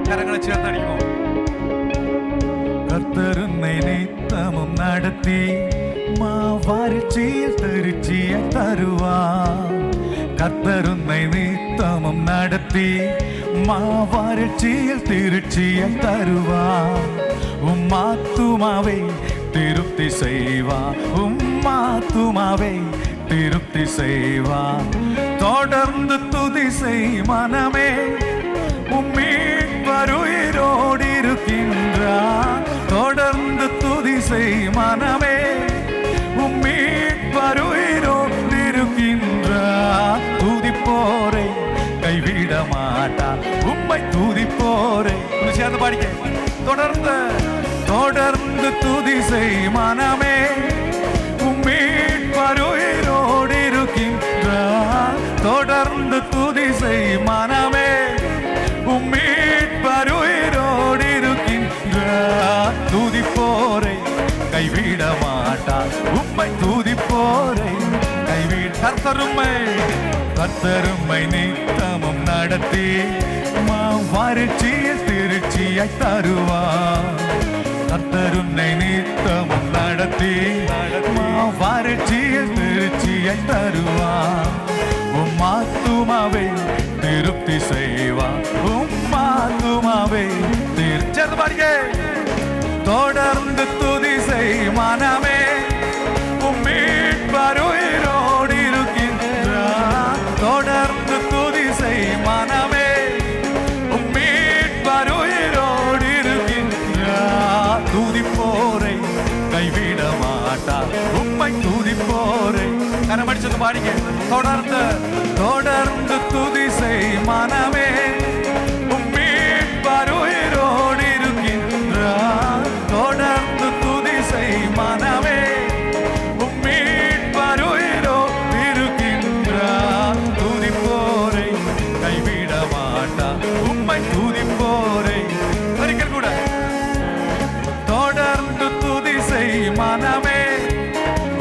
കരങ്ങളെ ചേർത്തടിക്കുമോ? കർത്തരുന്നേ നിത്തമും നടത്തി മാവാരിച്ചിയിൽ തിരുച്ചിയ തരുവാ. കർത്തരുന്നേ നിത്തമും നടത്തി മാവാരിച്ചിയിൽ തിരുച്ചിയ തരുവാ. உம்மாத்துமாவை திருப்தி செய்வா, உம்மாத்துமாவை திருப்தி செய்வா. தொடர்ந்து துதி செய் மனமே, உம்மீட்பர் உயிரோடு இருக்கின்றார். தொடர்ந்து துதி செய் மனமே, உம்மீட்பர் உயிரோடு இருக்கின்றார். துதிப்போரை கைவிட மாட்டார், உம்மை துதிப்போரை. சேர்ந்து பாடிக்க. தொடர்ந்து தொடர்ந்து துதி செய் மனமே, உம்மீட்பர் உயிரோடு இருக்கின்றார். தொடர்ந்து துதி செய் மனமே, உம்மீட்பர் உயிரோடு இருக்கின்றார். துதிப்போரை கைவிட மாட்டார், உம்மை துதிப்போரை கைவிட. கர்த்தரும்மை நித்தமும் நடத்தி மாவறட்சியில் திருச்சியை தருவார். கர்த்தருன்னை நித்தமும் நடத்தி மாவறட்சியில் திருச்சியை தருவார். உம்மாத்துமாவை திருப்தி செய்வார், உம்மாத்துமாவை திருச்செருமாடியே. தொடர்ந்து துதி செய் மனமே, உம்மீட்பர் உயிரோடு இருக்கின்றார். தொடர்ந்து துதி செய் மனமே, உம்மீட்பர் உயிரோடு இருக்கின்றார். துதிப்போரை கைவிட மாட்டார், உம்மை துதிப்போரை. கரமடிச்சது பாடிங்க. தொடர்ந்து தொடர்ந்து துதி செய் மனமே, உம்மீட்பர் உயிரோடு இருக்கின்றார். தொடர்ந்து துதி செய் மனமே, உம்மீட்பர் உயிரோடு இருக்கின்றார். துதிப்போரை கைவிட மாட்டார், உம்மை துதிப்போரை. ஒரிக்கல் கூட. தொடர்ந்து துதி செய் மனமே,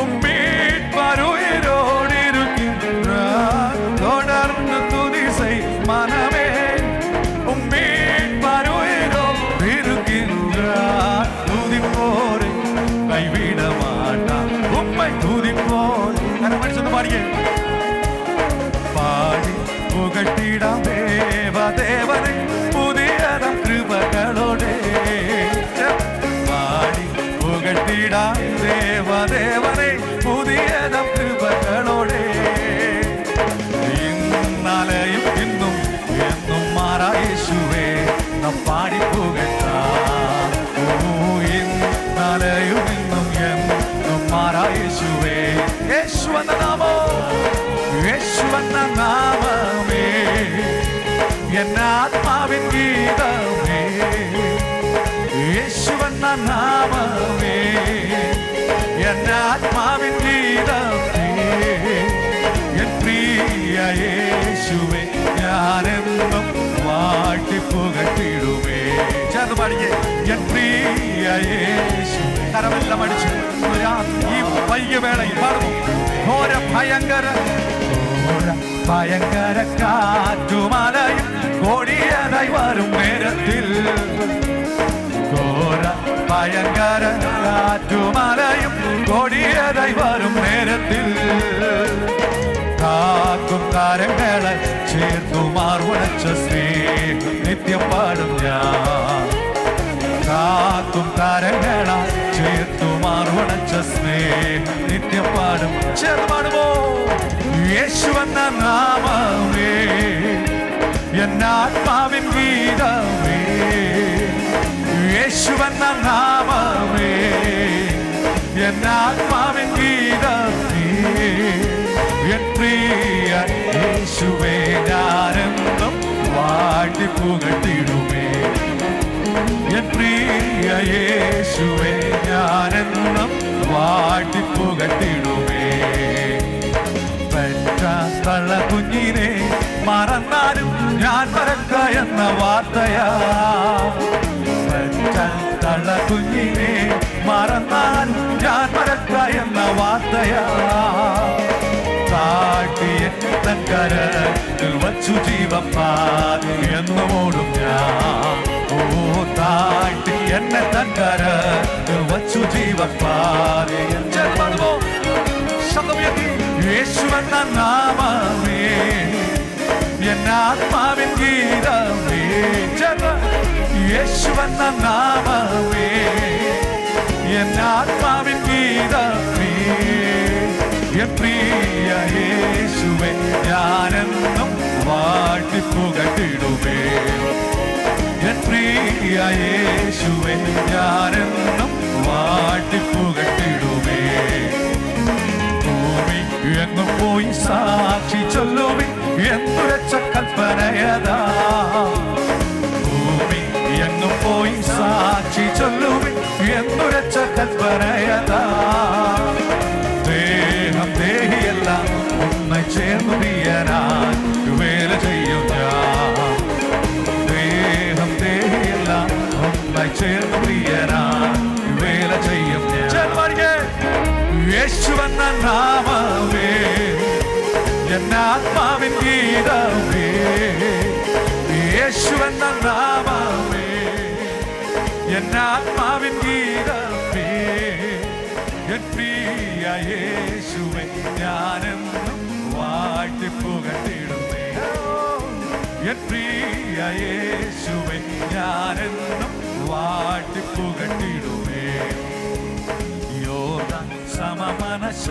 உம்மீட்பர் உயிரோடு இருக்கின்றார். தொடர்ந்து துதி செய் மனமே, உம்மீட்பர் உயிரோடு இருக்கின்றார். துதிப்போரை கைவிட மாட்டார், உம்மை துதிப்போரை. மனுஷன் பாடியே. பாடி புகட்டிடாம் தேவதேவனை புதியதம் கிருபைகளோடே. பாடி புகட்டிடாம் தேவதேவனை புதியதம் கிருபைகளோடே. ഇന്നലെയും ഇന്നും എന്നും മാറാ യേശുവേ നാം പാടി പുകഴ്ത്താം. ഇന്നലെയും ഇന്നും എന്നും മാറാ യേശുവേ. യേശുവെന്ന നാമം, യേശുവെന്ന നാമമേ എന്നാത്മാവിൻ ഗീതമേ. യേശുവെന്ന നാമമേ എന്നാത്മാവിൻ ഗീതമേ. എൻ പ്രിയ യേശുവേ ഞാനെന്നും വാഴ്ത്തി പുകഴ്ത്തിടുമേ. ചേർന്ന് പാടിയേ. എൻ പ്രിയ യേശുവേ. കരമെല്ലാം അടിച്ച് ഈ വൈകിയ വേളയിൽ പാടുന്നു. ഘോര ഭയങ്കര ഭയങ്കര കാറ്റുമലയും കൊടിയതായി വരും നേരത്തിൽ. ഘോര ഭയങ്കര കാറ്റുമലയും കൊടിയതായി വരും നേരത്തിൽ. കാക്കും കാരങ്ങളെ ചേർത്തു മാർവണച്ച സ്നേഹം നിത്യം പാടും ഞാൻ. കാക്കും കാരങ്ങള ചേർത്തു മാർവണച്ച സ്നേഹം നിത്യം പാടും. ചേർന്ന് പാടുമോ? യേശുവെന്ന നാമമേ എന്നാത്മാവിൻ ഗീതമേ. യേശുവെന്ന നാമമേ എന്നാത്മാവിൻ ഗീതമേ. എൻ പ്രിയ യേശുവേ ഞാനെന്നും വാഴ്ത്തി പുകഴ്ത്തിടുമേ. എൻ പ്രിയ യേശുവേ ഞാനെന്നും വാഴ്ത്തി പുകഴ്ത്തിടുമേ. പെറ്റ തള്ള കുഞ്ഞിനെ മറന്നാലും ഞാൻ മറക്ക എന്ന വാർത്തയാ. പെറ്റ തള്ള കുഞ്ഞിനെ മറന്നാൽ ഞാൻ മറക്ക എന്ന വാർത്തയാ. താട്ടിയ തൻ കരത്തിൽ വച്ചു ജീവപ്പാ എന്നു ഓടും ഞാൻ. എന്നെ തങ്കര വച്ചു ജീവപ്പാതെ യേശുവെന്ന നാമമേ എന്നാത്മാവിൻ ഗീതമേ യേശുവെന്ന നാമമേ എന്നാത്മാവിൻ ഗീതമേ എൻ പ്രിയ യേശുവേ ഞാനെന്നും വാഴ്ത്തിപ്പുകട്ടിടുമേ എൻ പ്രിയ യേശുവേ ഞാനെന്നും വാഴ്ത്തിപ്പുകട്ടിടുമേ ഭൂമി എങ്ങും പോയി സാക്ഷി ചൊല്ലുവിൻ എന്തുരച്ച കൽപ്പനയതാ ഭൂമി എങ്ങും പോയി സാക്ഷി ചൊല്ലുവിൻ എന്തുരച്ച കൽപ്പനയതാ ദേഹം ദേഹിയെല്ലാം ഒന്നായി ചേർന്നു പ്രിയനായി വേല ചെയ്യും ഞാൻ ദേഹം ദേഹിയെല്ലാം ഒന്നായി ചേർന്നു പ്രിയനായി വേല ചെയ്യും ഞാൻ യേശുവെന്ന നാമമേ എന്നാത്മാവിൻ ഗീതമേ യേശുവെന്ന നാമമേ എന്നാത്മാവിൻ ഗീതമേ എൻ പ്രിയ യേശുവേ ഞാനെന്നും വാഴ്ത്തിപ്പുകട്ടിടുമേ എൻ പ്രിയ യേശുവേ ഞാനെന്നും വാഴ്ത്തിപ്പുകട്ടിടുമേ യോർദാൻ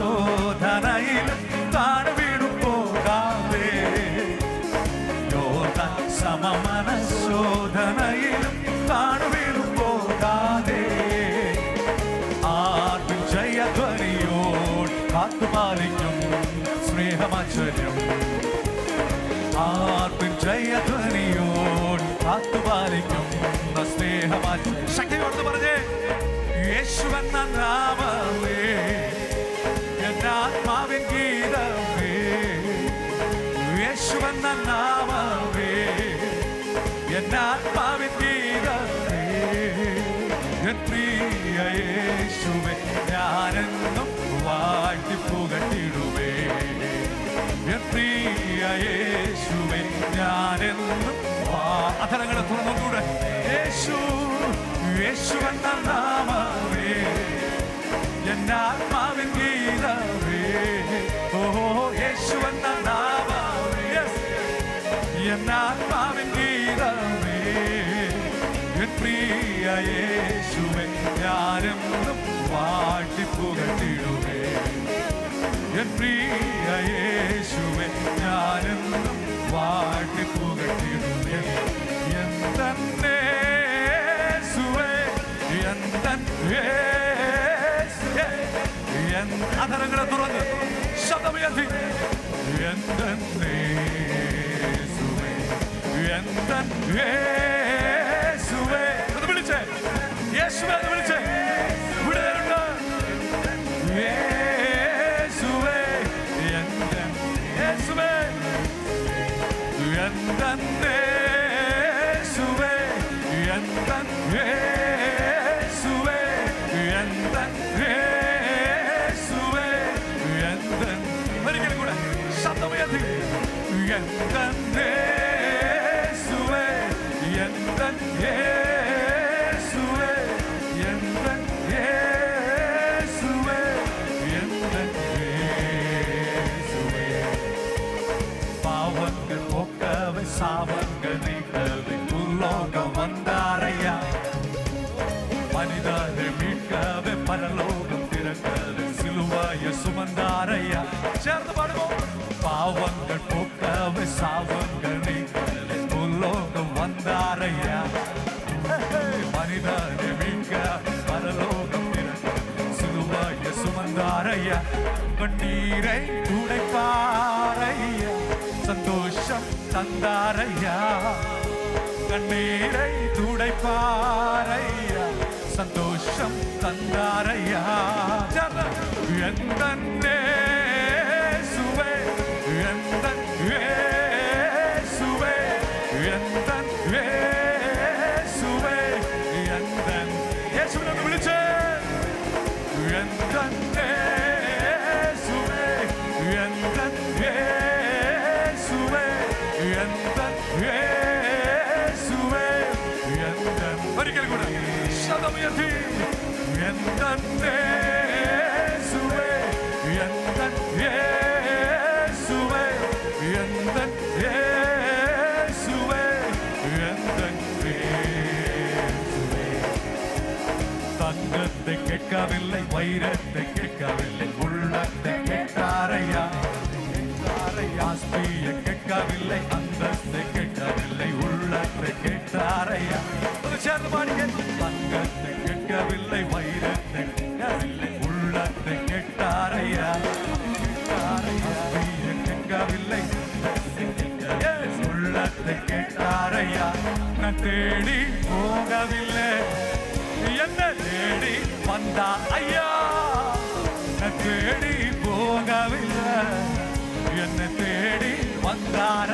സമമനശോധനയിലും താണു വീണു പോകാതെ യോർദാൻ സമമനശോധനയിലും താണു വീണു പോകാതെ ആർക്കും ജയധ്വനിയോട് കാത്തുപാലിക്കും സ്നേഹമാശ്ചര്യം ആർക്കും ജയധ്വനിയോട് കാത്തുപാലിക്കും സ്നേഹമാശ്ചര്യം ശക്തിയോട് പറഞ്ഞേ യേശുവെന്ന നാമമേ എന്നാത്മാവിൻ ഗീതമേ യേശുവെന്ന നാമമേ എന്നാത്മാവിൻ ഗീതമേ എൻ പ്രിയ യേശുവേ ഞാനെന്നും വാഴ്ത്തിപ്പുകട്ടിടുമേ എൻ പ്രിയ യേശുവേ ഞാനെന്നും അധരങ്ങളെ തുറന്നുകൂടെ യേശു യേശുവെന്ന നാമമേ എന്നാത്മാവിൻ ഗീതമേ ഓ യേശുവെന്ന നാമമേ എന്നാത്മാവിൻ ഗീതമേ എൻ പ്രിയ യേശുവേ ഞാനെന്നും വാഴ്ത്തിപ്പുകട്ടിടുമേ എൻ പ്രിയ യേശുവേ ഞാനെന്നും വാഴ്ത്തിപ്പുകട്ടിടുമേ എന്തെന്നേ അധരങ്ങളെ തുറന്ന് ശബ്ദമുയർത്തി എന്ന് വിളിച്ചേ യേശുവേ എന്ന് വിളിച്ചേ വിടുതലുണ്ട് യേശുവേ യേശുവേ ഒരിക്കലും കൂടെ ശബ്ദമുയർത്തി பாவங்கள் போக்கவை சாபங்கள் நீக்கவை உலோகம் வந்தாரையா மனிதரை மீட்கவே பரலோகம் திறக்கவே சிலுவையை சுமந்தாரையா சேர்ந்து பாடுவோம் பாவங்கள் போக்கவை சாபங்கள் நீக்கவே உலோகம் வந்தாரையா மனிதரை மீட்க பரலோகம் திறக்கவே சிலுவையை சுமந்தாரையா கண்ணீரை துடைப்பாரையா சந்தோஷம் தந்தாரையா கண்ணீரை துடைப்பாரையா சந்தோஷம் தந்தாரையா எந்தன்னே சுவே எந்தன்னே சுவே எந்தன்னே சுவே எந்தன் യേശുവിനെ വിളിച്ചേ എന്തന്നേ സുവേ എന്തന്നേ സുവേ എന്തന്നേ സുവേ എന്തൻ ഒരിക്കൽ കൂടെ ശബ്ദം ശബ്ദമുയർത്തി എന്തൻ യേശുവേ എന്തൻ യേശുവേ എന്തൻ യേശുവേ എന്തൻ യേശുവേ തങ്കത്തെ കേட்கவில்லை வைரத்தை கேட்கவில்லை உள்ளத்தை கேட்டாரையா ஆஸ்தியை கேட்கவில்லை அந்தஸ்தை கேட்கவில்லை உள்ளத்தை கேட்டாரையா சேர்ந்து பாடிக்க தங்கத்தை கேட்கவில்லை வைரத்தை கேட்கவில்லை உள்ளத்தை கேட்டாரையா ஆஸ்தியை கேட்கவில்லை உள்ளத்தை கேட்டாரையா நான் தேடி போகவில்லை என்ன தேடி வந்தா ஐயா நான் தேடி போகவில்லை என்ன தேடி வந்தார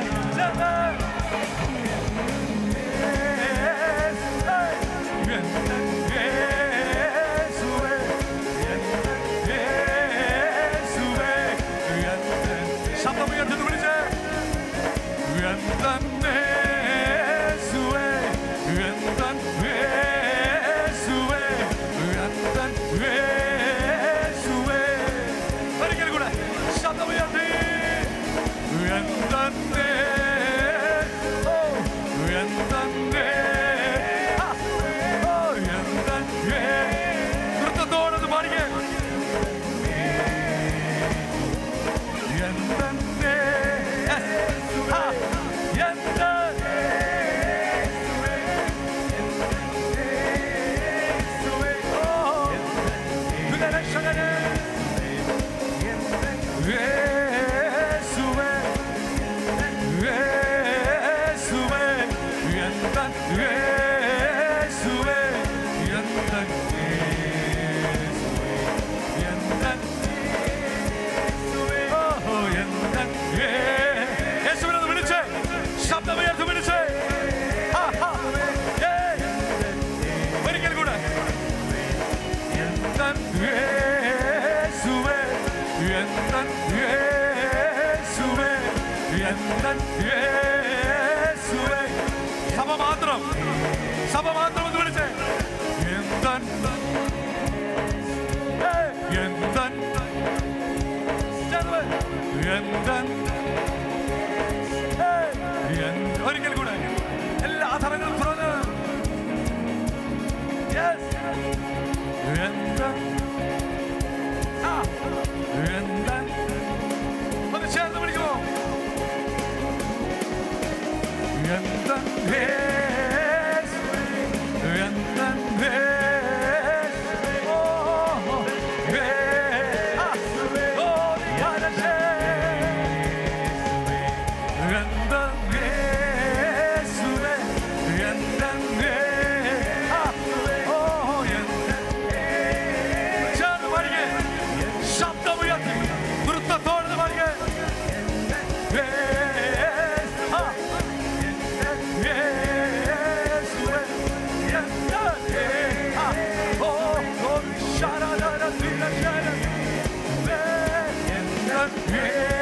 ശബ്ദമുയർത്തി വിളിച്ചേ എന്തൻ യേശുവേ എന്തൻ യേശുവേ എന്തൻ യേശുവേ ഒരിക്കൽ കൂടെ ശബ്ദമുയർത്തി എന്തൻ ഓ എന്തൻ എന്തൻ വൃത്തത്തോടൊന്ന് പാടിക്കേ എന്തൻ ശബ്ദമുയർത്തി വിളിച്ചേ ഒരിക്കൽ കൂടെ എന്തൻ യേശുവേ എന്തൻ യേശുവേ എന്തൻ യേശുവേ സഭ മാത്രം എന്ന് വിളിച്ചേ എന്തൻ എന്തൻ എന്തൻ ഒരിക്കൽ കൂടെ എല്ലാ ആധാരങ്ങളും തുറന്ന് ഒന്ന് ചേർന്ന് വിളിക്കുമോ എന്തൻ എന്തൻ Yeah.